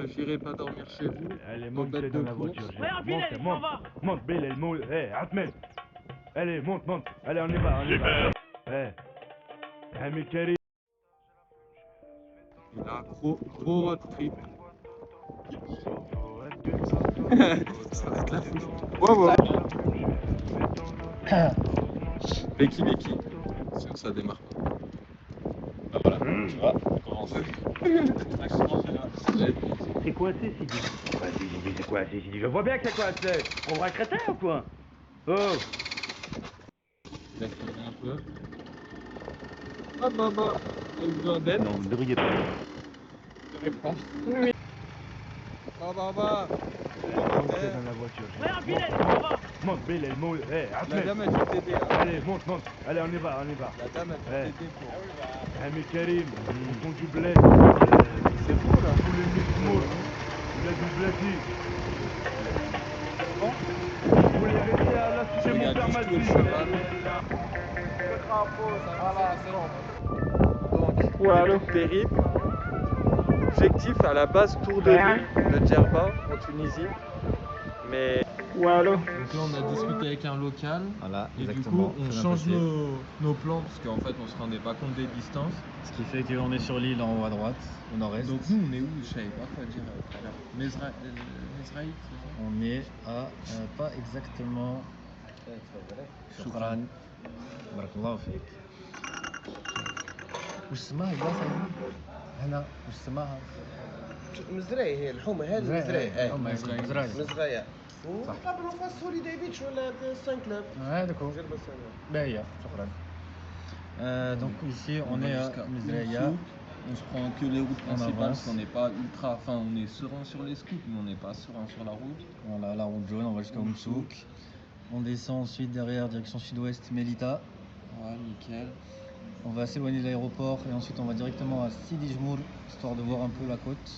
j'irai pas dormir chez vous. Allez, Nos monte bêtes dans de la course. voiture. Ouais, enfile, allez, on va. Monte, Bill, elle monte. Hé, Ahmed. Allez, monte. Allez, on y va. Hé. Ami Karim. Il a un gros road trip. Ça va être la foule. Wow. Becky. Sinon ça démarre pas. Bah voilà, tu vois, on commence. C'est coincé, Sidi. C'est coincé, Sidi. Je vois bien que c'est coincé. On va un crétin ou quoi? Oh. Il a crevé un peu. Ah maman, il a besoin d'aide. Non, vous ne devriez pas. Je réponds. Oui. Bah. Montez dans la voiture. Ouais, enfile, allez, on va. Monte, Bill, elle monte. Hé, La Ahmed. dame elle veut t'aider. Hein. Allez, monte. Allez, on y va. La dame elle veut Ouais. t'aider pour. Ami Karim, on font du blé. C'est beau là. Tous les mismos. Il a du blé. Bon. Vous voulez arrêter à la cité Regarde juste Montparnasse. le cheval. Donc, début de périple. Objectif à la base tour de ville de Djerba en Tunisie. Mais donc là on a discuté avec un local. Voilà, Et exactement. du coup on change nos plans parce qu'en fait on se rendait pas compte des distances. Ce qui fait qu'on est sur l'île en haut à droite, au nord-est. Donc nous on est où? Je savais pas quoi dire tout à l'heure. Mezraït, c'est ça? On est à pas exactement. شكرا بارك الله فيك. وش اسمها البلاصه هنا؟ وش اسمها؟ مزراي هي الحومه هذه مزراي مزراي. مزرايا وقبل فاس هوليداي بيتش ولا سان كلوب هذاك هو. جرب السنه باهيه شكرا. Donc ici on est à Mizraya. On se prend que les routes principales avance. parce qu'on n'est pas ultra. Enfin, on est serein sur les scouts, mais on n'est pas serein sur la route. Voilà, la route jaune, on va jusqu'à Oumsouk. On descend ensuite derrière, direction sud-ouest, Melita. Ouais, nickel. On va s'éloigner de l'aéroport et ensuite on va directement à Sidi Jmour, histoire de voir un peu la côte.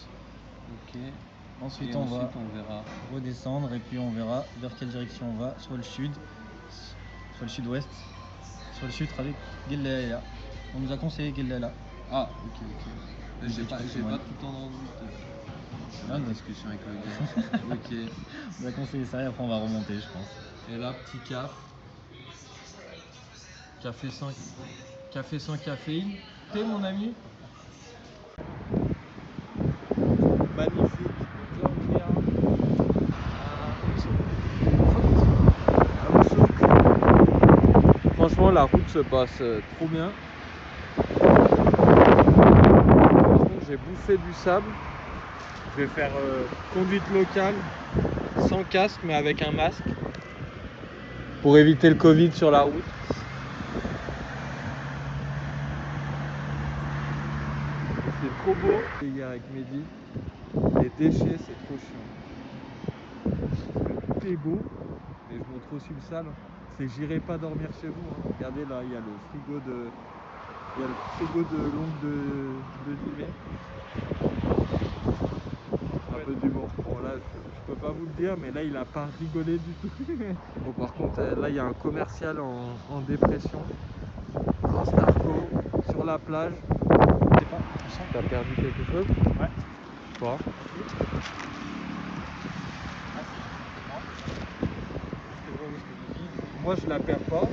Ok. Ensuite, Et on va on verra. redescendre et puis on verra vers quelle direction on va, soit le sud, soit le sud-ouest, soit le sud avec Gellala. On nous a conseillé Gellala. Ah, ok. J'ai pas tout le temps dans le but. Ah, Une non. discussion avec le gars. Ok. On nous a conseillé ça et après on va remonter, je pense. Et là, petit caf. Café sans caféine. T'es mon ami? Magnifique. Donc là, on vient à Oumsouk. Franchement, la route se passe trop bien. Par contre, j'ai bouffé du sable. Je vais faire conduite locale, sans casque, mais avec un masque. Pour éviter le Covid sur la route. C'est trop beau. Hier avec Mehdi, les déchets c'est trop chiant. Tout est beau, et je montre aussi le sale. C'est j'irai pas dormir chez vous. Hein. Regardez là, il y a le frigo de l'oncle de Dimet. Un peu d'humour. Bon là, je peux pas vous le dire, mais là il a pas rigolé du tout. Bon par contre, là il y a un commercial en dépression. Un Starco sur la plage. T'as perdu quelque chose? Ouais. Quoi? Moi je la perds pas.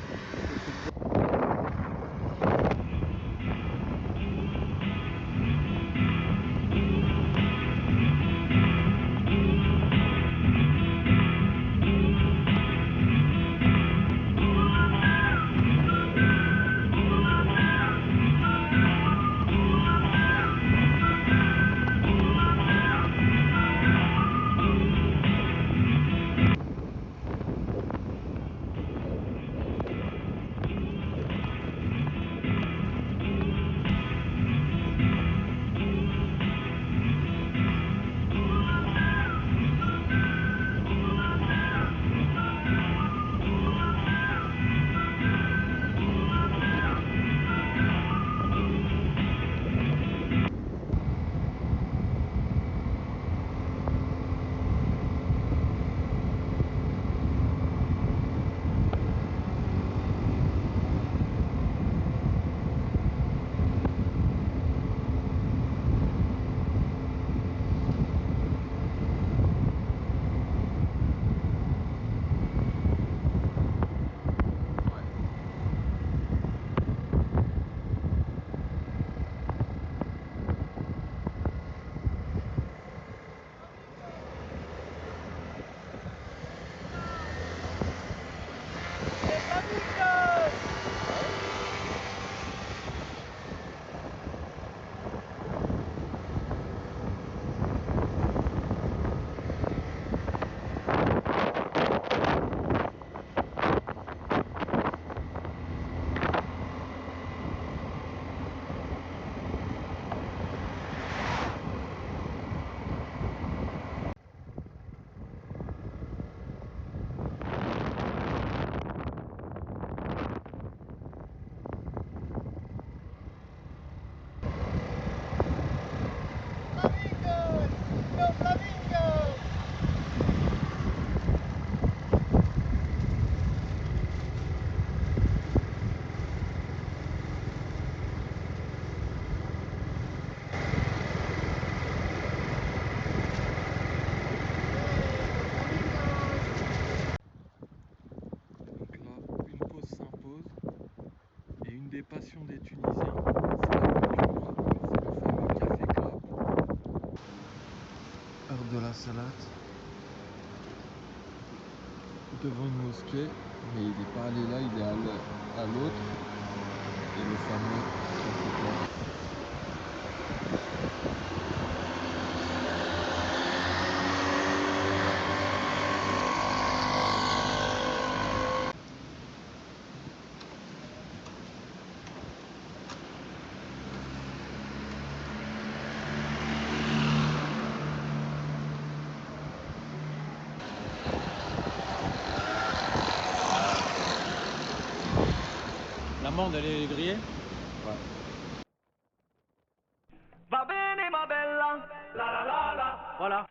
des passions des Tunisiens, c'est la concurrence, c'est le fameux café club. Heure de la salade. Devant une mosquée, mais il n'est pas allé là, il est allé à l'autre. Et le fameux café club. L'amande, elle est grillée? Va bene ma bella, la la la la. Voilà.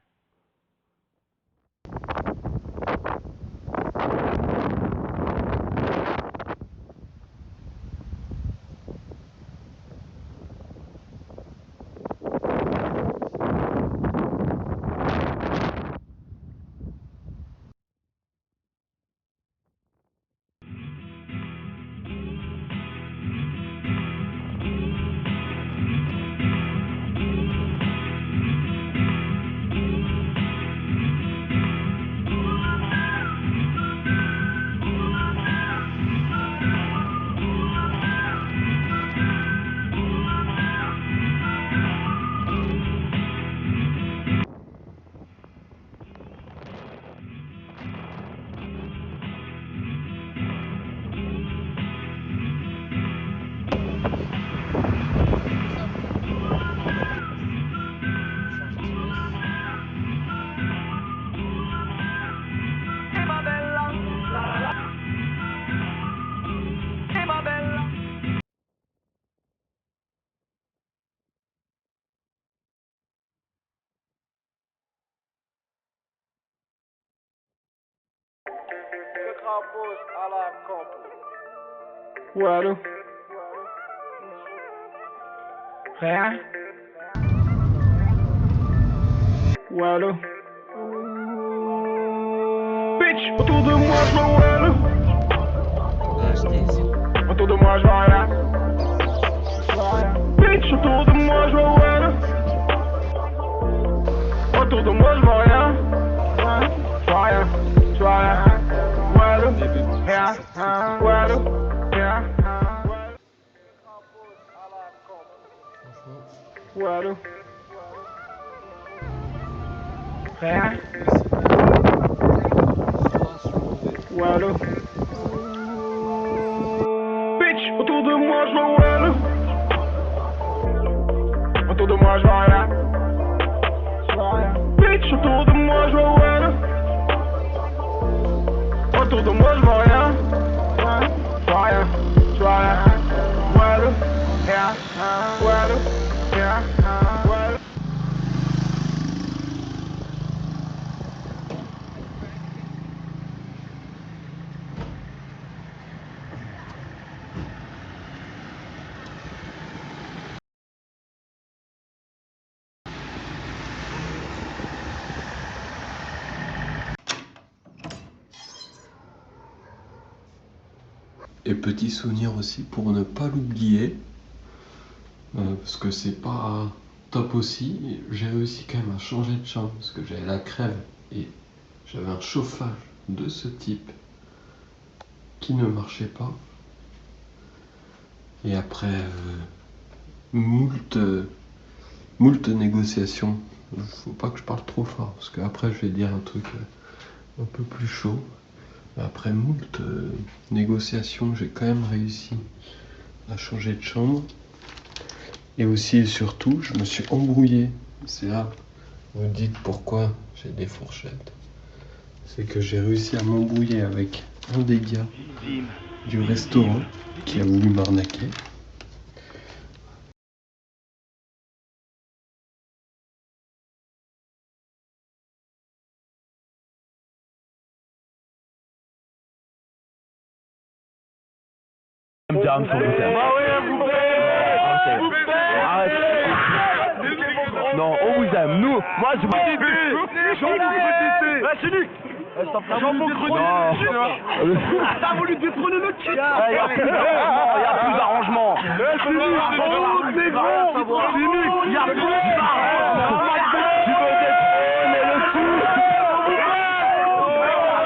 Ma bella, la la la. Ma bella. Ouais, allô? Rien? Ouais, allô? Bitch, autour de moi, je vois ouais, allô? Autour de moi, je vois rien. Bitch, autour de moi, je vois ouais, allô? Autour de moi, je vois rien. Je vois rien, je vois rien. Ouais, allô? Rien, ouais, allô? Rien. Ouais, allô? Rien? Ouais, allô? Bitch, autour de moi, je vois ouais, allô? Autour de moi, je vois rien. Bitch, autour de moi, je vois ouais, allô? Autour de moi, je vois rien. Je vois rien, je vois rien. Ouais, allô? Rien. Ouais, allô? Rien. Ouais, allô? Et petit souvenir aussi pour ne pas l'oublier, parce que c'est pas top aussi, j'ai réussi quand même à changer de chambre parce que j'avais la crève et j'avais un chauffage de ce type qui ne marchait pas. Et après moult négociations, faut pas que je parle trop fort parce qu'après je vais dire un truc un peu plus chaud. Après moult négociations, j'ai quand même réussi à changer de chambre. Et aussi et surtout, je me suis embrouillé. C'est là, vous dites pourquoi j'ai des fourchettes. C'est que j'ai réussi à m'embrouiller avec un des gars du restaurant qui a voulu m'arnaquer. Down sur le thème. Arrête. Non, on vous aime. Nous, moi je vous dis. Ouais, c'est lui. Jambon chronique. T'as voulu détrôner le titre. Il y a plus d'arrangement. C'est négro. Il y a plus d'arrangement.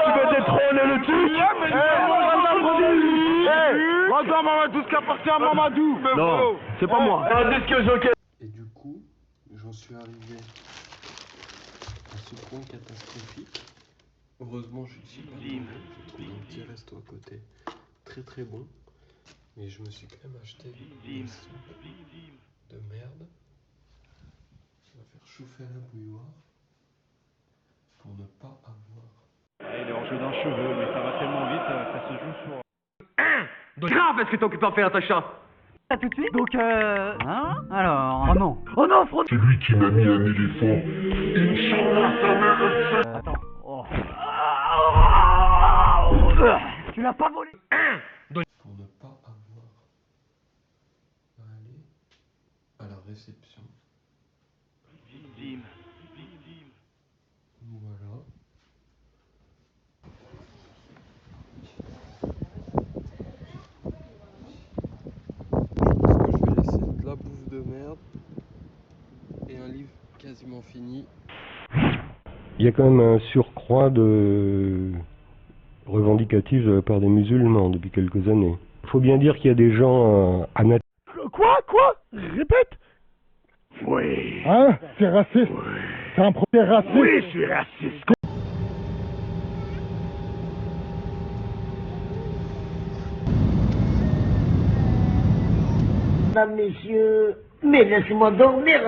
Tu veux détrôner le tuc? Rends-toi Mamadou, ce qui appartient à Mamadou. Non, c'est pas moi. Et du coup, j'en suis arrivé à ce point catastrophique. Heureusement, je ne suis pas tombé. J'ai trouvé un petit resto à côté, très très bon. Mais je me suis quand même acheté une soupe de merde. Je vais faire chauffer la bouilloire pour ne pas avoir. Il est en jeu d'un cheveu, mais ça va tellement vite, ça se joue sur... Grave, est-ce que t'es occupé à faire Natacha? Tout de suite. Donc hein? Alors. Oh non. Oh non, Frodo. C'est lui qui m'a mis un éléphant. Inch'Allah, ça mérite ça. Attends. Oh. Tu l'as pas volé. Pour ne pas avoir à aller à la réception. Voilà. Je pense que je vais laisser de la bouffe de merde et un livre quasiment fini. Il y a quand même un surcroît de revendicatif de la part des musulmans depuis quelques années. Il faut bien dire qu'il y a des gens Quoi? Répète. Oui. Hein? C'est raciste. Oui. C'est un premier raciste. Oui, je suis raciste. Mesdames, messieurs, mais laissez-moi dormir.